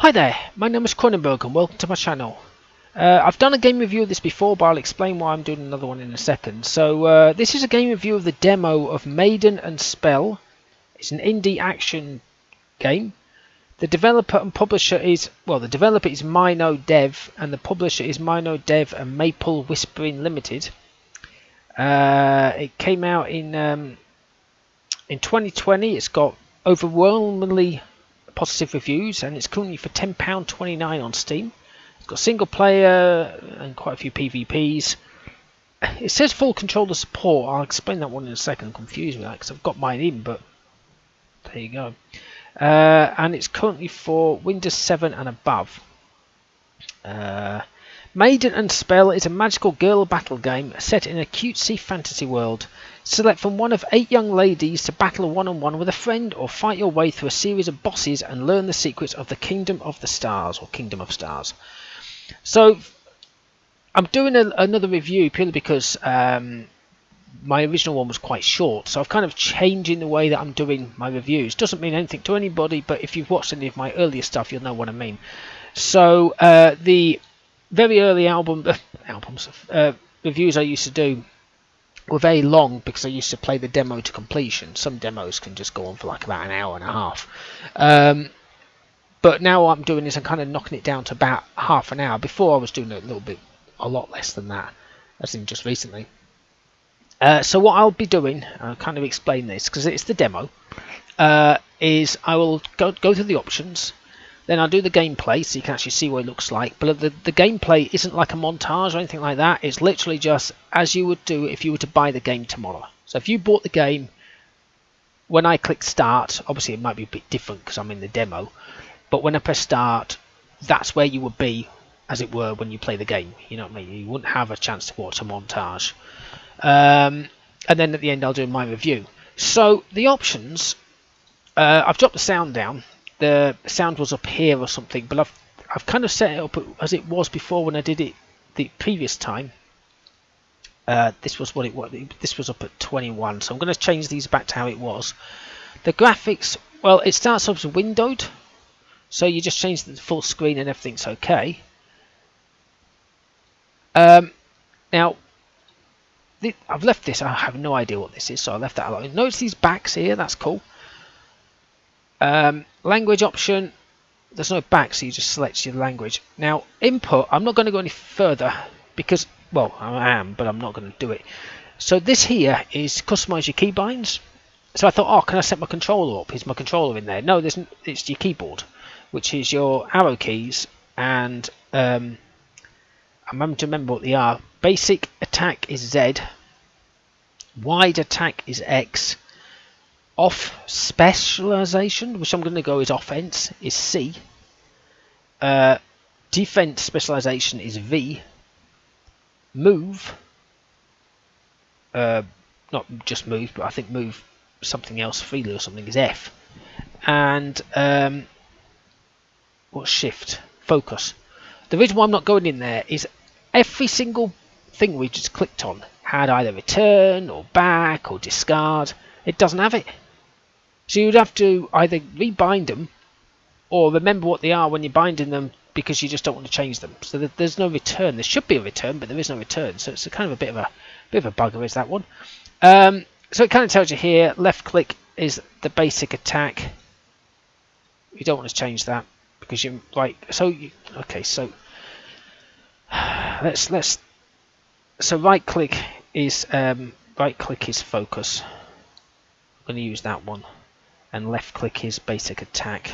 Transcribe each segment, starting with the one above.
Hi there, my name is Kronenberg and welcome to my channel. I've done a game review of this before, but I'll explain why I'm doing another one in a second. So this is a game review of the demo of Maiden and Spell. It's an indie action game. The developer and publisher is, well, the developer is Mino Dev and the publisher is Mino Dev and Maple Whispering Limited. It came out in 2020. It's got overwhelmingly positive reviews and it's currently for £10.29 on Steam. It's got single player and quite a few PvPs. It says full controller support. I'll explain that one in a second. I'm confused with that because I've got mine in, but there you go. And it's currently for Windows 7 and above. Maiden and Spell is a magical girl battle game set in a cutesy fantasy world. Select from one of 8 young ladies to battle one-on-one with a friend or fight your way through a series of bosses and learn the secrets of the Kingdom of the Stars, or Kingdom of Stars. So, I'm doing another review purely because my original one was quite short, so I've kind of changing the way that I'm doing my reviews. Doesn't mean anything to anybody, but if you've watched any of my earlier stuff, you'll know what I mean. So, the very early reviews I used to do were very long because I used to play the demo to completion. Some demos can just go on for like about an hour and a half. But now what I'm doing is I'm kind of knocking it down to about half an hour. Before I was doing a lot less than that, as in just recently. So what I'll be doing, I'll kind of explain this because it's the demo, is I will go through the options. Then I'll do the gameplay so you can actually see what it looks like. But the gameplay isn't like a montage or anything like that. It's literally just as you would do if you were to buy the game tomorrow. So if you bought the game, when I click start, obviously it might be a bit different because I'm in the demo. But when I press start, that's where you would be, as it were, when you play the game. You know what I mean? You wouldn't have a chance to watch a montage. And then at the end I'll do my review. So the options, I've dropped the sound down. The sound was up here or something, but I've kind of set it up as it was before when I did it the previous time. This was what it was. This was up at 21, so I'm going to change these back to how it was. The graphics, well, it starts off as windowed, so you just change the full screen and everything's okay. Now, I've left this. I have no idea what this is, so I left that alone. Notice these backs here. That's cool. Language option, there's no back, so you just select your language. Now input, I'm not going to go any further because, well, I am, but I'm not going to do it. So this here is customize your keybinds. So I thought, oh, can I set my controller up? Is my controller in there? No, it's your keyboard, which is your arrow keys, and I'm having to remember what they are. Basic attack is Z, wide attack is X, off specialization, which I'm going to go as offense, is C. Defense specialization is V. Move, not just move, but I think move something else freely or something is F. And what's shift? Focus. The reason why I'm not going in there is every single thing we just clicked on had either return or back or discard. It doesn't have it. So you'd have to either rebind them or remember what they are when you're binding them because you just don't want to change them. So there's no return. There should be a return, but there is no return. So it's a kind of a bit of a bugger, is that one. So it kind of tells you here, left click is the basic attack. You don't want to change that because you're right. So okay, so let's so right click is focus. I'm going to use that one. And left click is basic attack.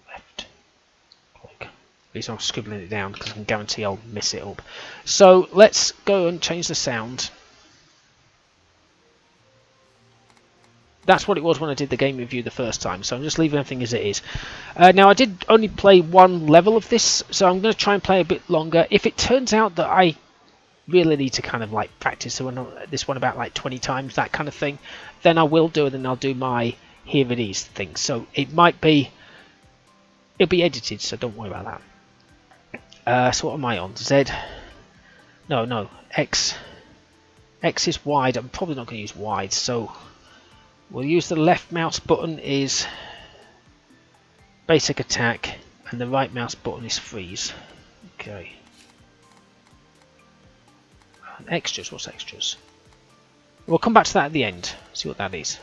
Left click. At least I'm scribbling it down because I can guarantee I'll miss it up. So let's go and change the sound. That's what it was when I did the game review the first time, so I'm just leaving everything as it is. Now I did only play one level of this, so I'm going to try and play a bit longer. If it turns out that I really need to kind of like practice this one about like 20 times, that kind of thing, then I will do it, and I'll do my here it is thing. So it might be, it'll be edited, so don't worry about that. So what am I on? Z? No, X. X is wide. I'm probably not going to use wide, so we'll use the left mouse button is basic attack, and the right mouse button is freeze. Okay. And extras, what's extras? We'll come back to that at the end, see what that is.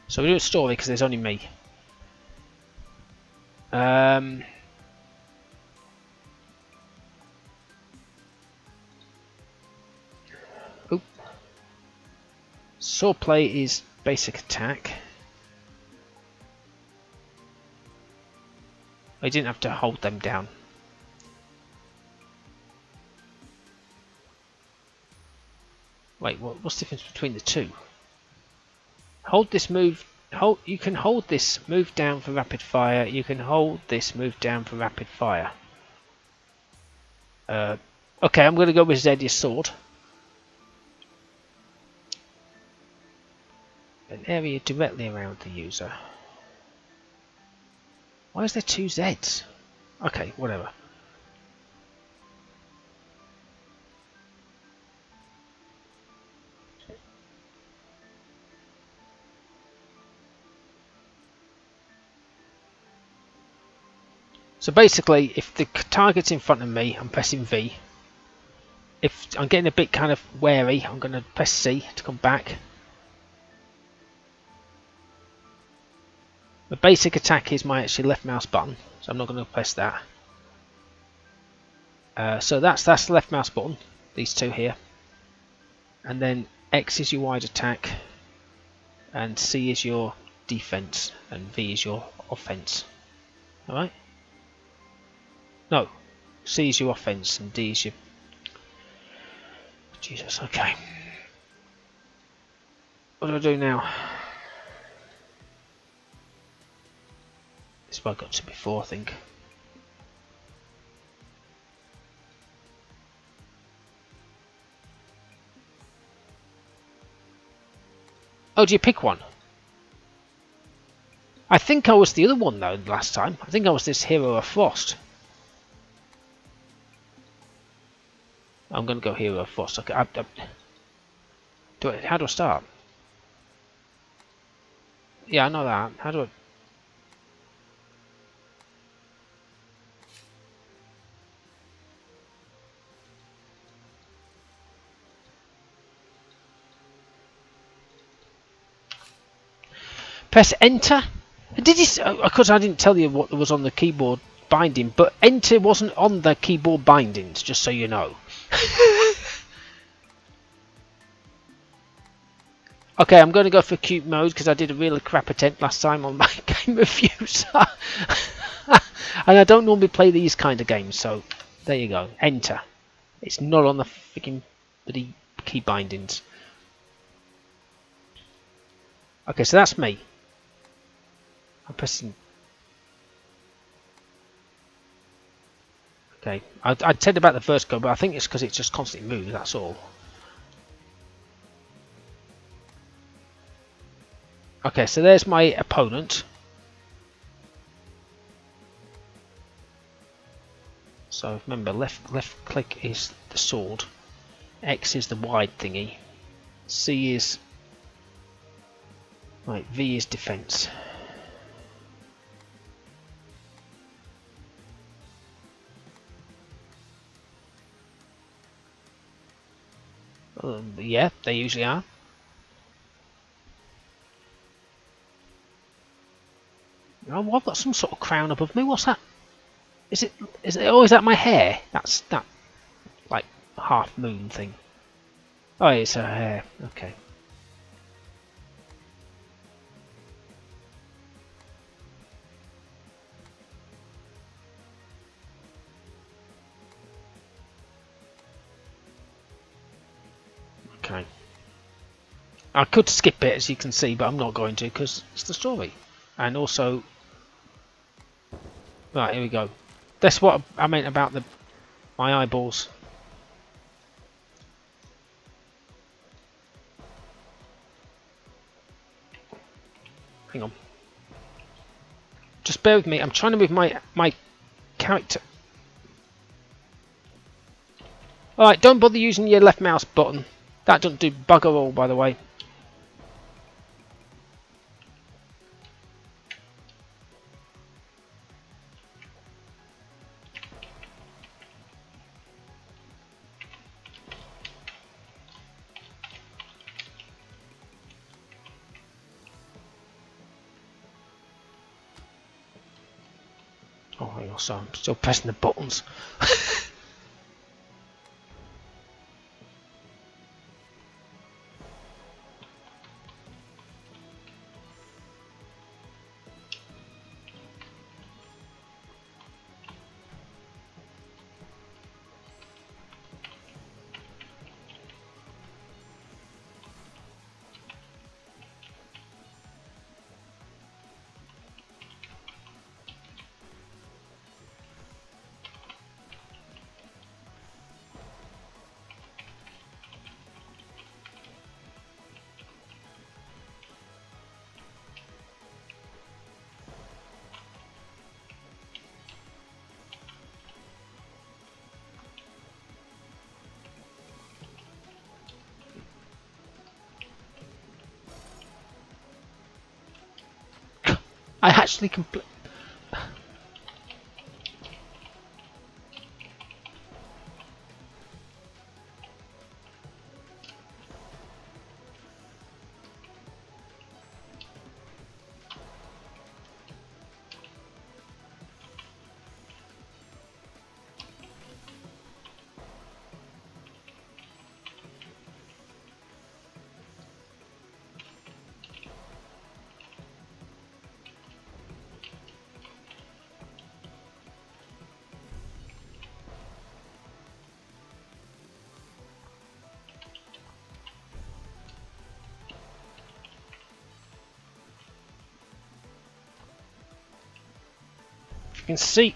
So we do a story because there's only me. Swordplay is basic attack. I didn't have to hold them down. Wait, what's the difference between the two? Hold this move. You can hold this move down for rapid fire. You can hold this move down for rapid fire. Okay, I'm going to go with Zedia's sword. An area directly around the user. Why is there two Zs? Okay, whatever. So basically, if the target's in front of me, I'm pressing V. If I'm getting a bit kind of wary, I'm going to press C to come back. The basic attack is my actually left mouse button, so I'm not going to press that. So that's the left mouse button, these two here. And then X is your wide attack, and C is your defense, and V is your offense. Alright? No, C is your offense, and D is your... Jesus, okay. What do I do now? This is what I got to before, I think. Oh, do you pick one? I think I was the other one though last time. I think I was this Hero of Frost. I'm going to go Hero of Frost. Okay, how do I start? Yeah, I know that. How do I... Press enter. Did you? Of course, I didn't tell you what was on the keyboard binding, but enter wasn't on the keyboard bindings. Just so you know. Okay, I'm going to go for cute mode because I did a really crap attempt last time on my game reviews, and I don't normally play these kind of games. So there you go. Enter. It's not on the freaking bloody key bindings. Okay, so that's me. I'm pressing. Okay, I'd said about the first go, but I think it's because it just constantly moves. That's all. Okay, so there's my opponent. So remember, left click is the sword, X is the wide thingy, C is right, V is defense. Yeah, they usually are. Oh, I've got some sort of crown above me. What's that? Is it? Oh, is that my hair? That's that, like half moon thing. Oh, it's her hair. Okay. Okay. I could skip it, as you can see, but I'm not going to because it's the story. And also, right, here we go. That's what I meant about my eyeballs. Hang on. Just bear with me. I'm trying to move my character. Alright, don't bother using your left mouse button. That doesn't do bugger all, by the way. hang on, sorry, I'm still pressing the buttons. I actually complete. You can see.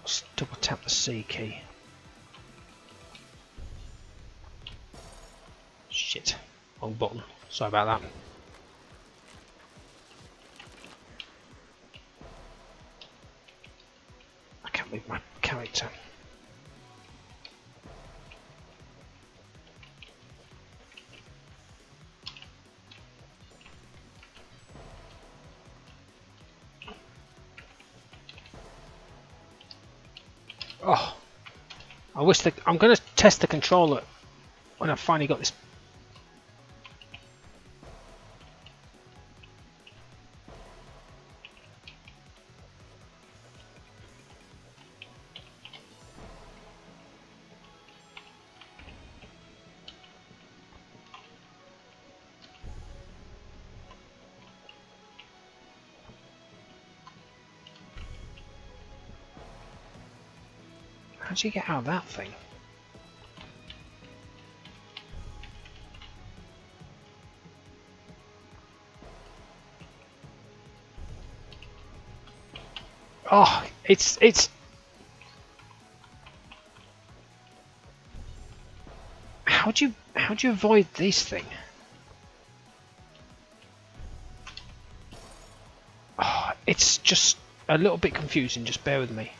Let's double tap the C key. Shit. Wrong button. Sorry about that. I can't move my character. Oh, I wish that I'm going to test the controller when I finally got this. How do you get out of that thing? Oh, it's. How do you avoid this thing? Oh, it's just a little bit confusing. Just bear with me.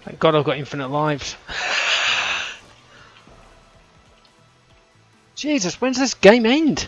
Thank God I've got infinite lives. Jesus, when does this game end?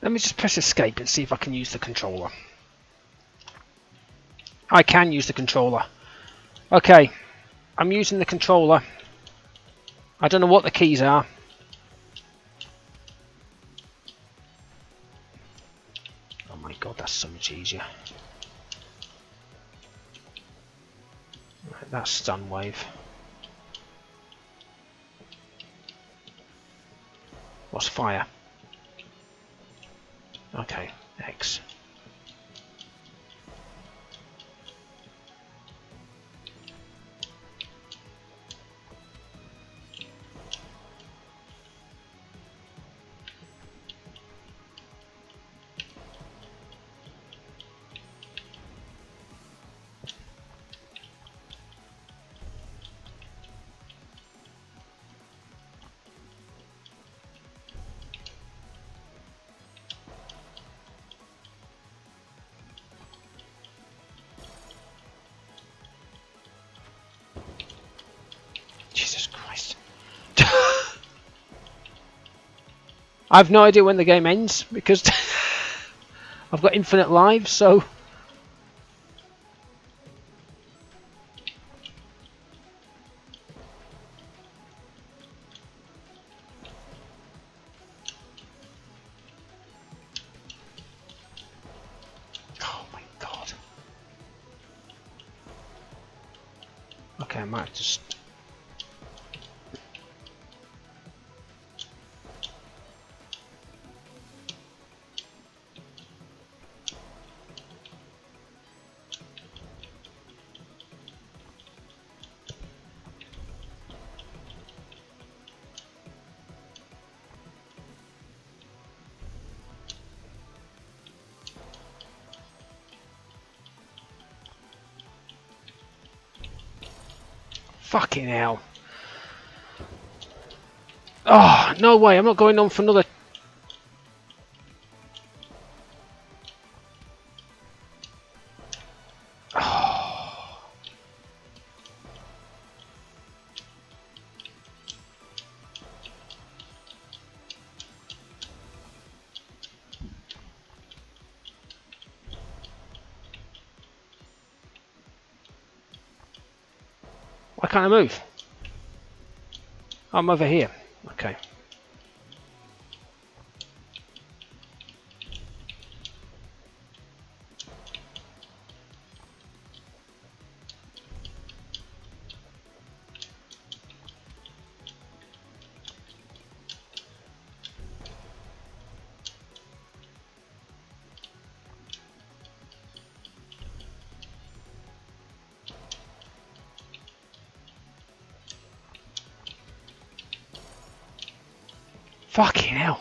Let me just press escape and see if I can use the controller. I can use the controller. Okay, I'm using the controller. I don't know what the keys are. Oh my god, that's so much easier. Right, that's stun wave. What's fire? Okay, X. Jesus Christ. I have no idea when the game ends because I've got infinite lives, so... Oh my god. Okay, I might just... Fucking hell. Oh, no way, I'm not going on for another... Oh. Why can't I move? I'm over here. Okay. Fucking hell.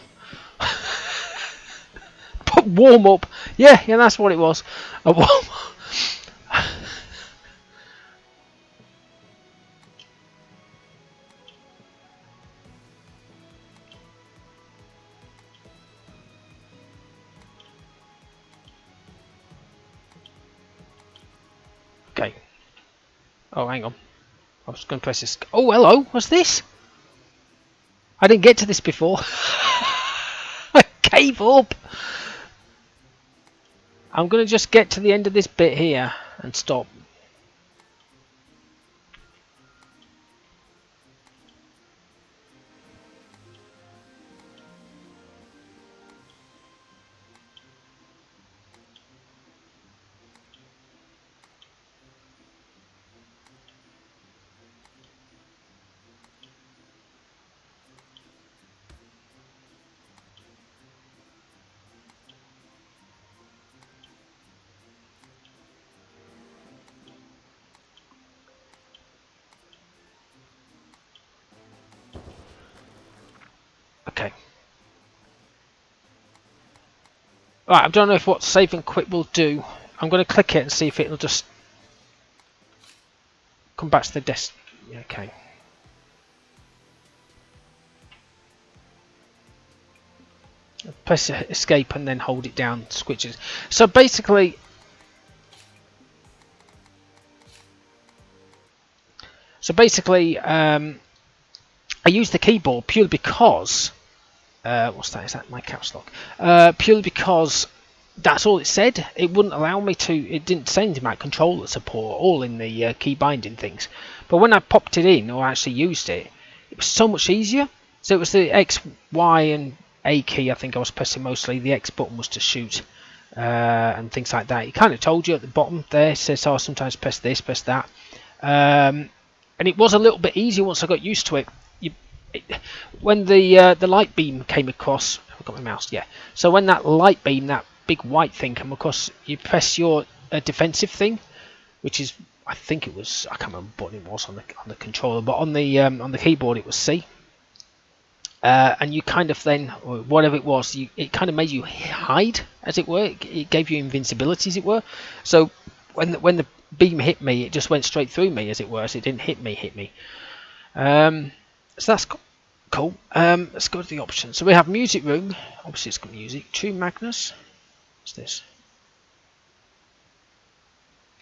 Warm up. Yeah, that's what it was. A warm up. Okay. Oh, hang on. I was going to press this. Oh, hello. What's this? I didn't get to this before. I gave up. I'm going to just get to the end of this bit here and stop. Okay. Right, I don't know if what save and quit will do. I'm going to click it and see if it'll just come back to the desk. Okay. Press escape and then hold it down, switches. So basically, I use the keyboard purely because what's that? Is that my caps lock? Purely because that's all it said. It wouldn't allow me to. It didn't say anything about controller support, all in the key binding things. But when I popped it in or actually used it, it was so much easier. So it was the X, Y, and A key. I think I was pressing mostly. The X button was to shoot and things like that. It kind of told you at the bottom there. It says, "Oh, sometimes press this, press that." And it was a little bit easier once I got used to it. When the light beam came across, I've got my mouse. Yeah. So when that light beam, that big white thing came across, you press your defensive thing, which is, I think it was, I can't remember what it was on the controller, but on the keyboard it was C. And you kind of then, or whatever it was, it kind of made you hide, as it were. It gave you invincibility, as it were. So when the beam hit me, it just went straight through me, as it were. So it didn't hit me. So that's cool. Let's go to the options. So we have music room. Obviously, it's got music. True Magnus. What's this?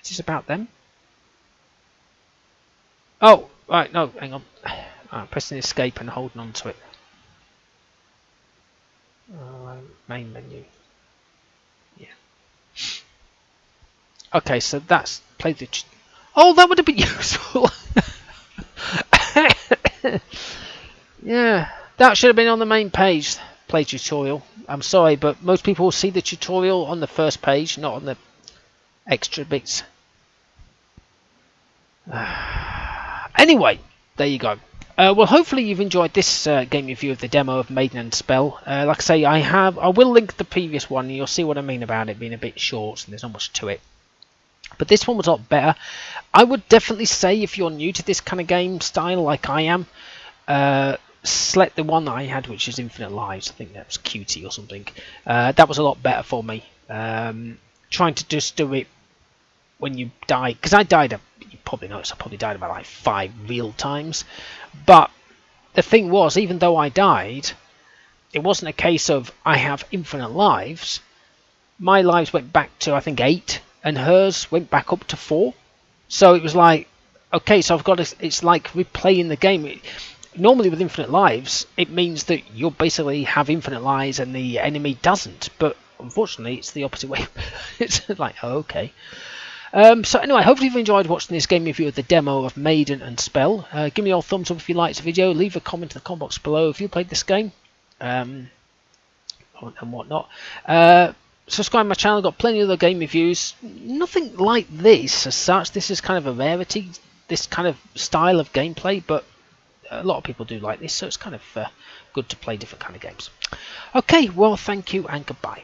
Is this about them? Oh, right. No, hang on. Pressing escape and holding on to it. Main menu. Yeah. Okay, so that's play the. Oh, that would have been useful. Yeah, that should have been on the main page. Play tutorial. I'm sorry, but most people will see the tutorial on the first page, not on the extra bits. Anyway, there you go. Well, hopefully you've enjoyed this game review of the demo of Maiden and Spell. Like I say, I will link the previous one, and you'll see what I mean about it being a bit short, and there's not much to it. But this one was a lot better. I would definitely say, if you're new to this kind of game style, like I am, select the one that I had, which is Infinite Lives. I think that was QT or something. That was a lot better for me. Trying to just do it when you die, because I died, you probably noticed, I probably died about like 5 real times. But the thing was, even though I died, it wasn't a case of I have infinite lives. My lives went back to, I think, 8, and hers went back up to 4. So it was like, okay, so I've got to, it's like replaying the game. Normally with infinite lives, it means that you basically have infinite lives and the enemy doesn't. But unfortunately, it's the opposite way. It's like, oh, okay. So anyway, hopefully you've enjoyed watching this game review of the demo of Maiden and Spell. Give me your thumbs up if you liked the video. Leave a comment in the comment box below if you played this game. And whatnot. Subscribe to my channel. Got plenty of other game reviews. Nothing like this as such. This is kind of a rarity, this kind of style of gameplay, but a lot of people do like this, so it's kind of good to play different kind of games. Okay, well, thank you and goodbye.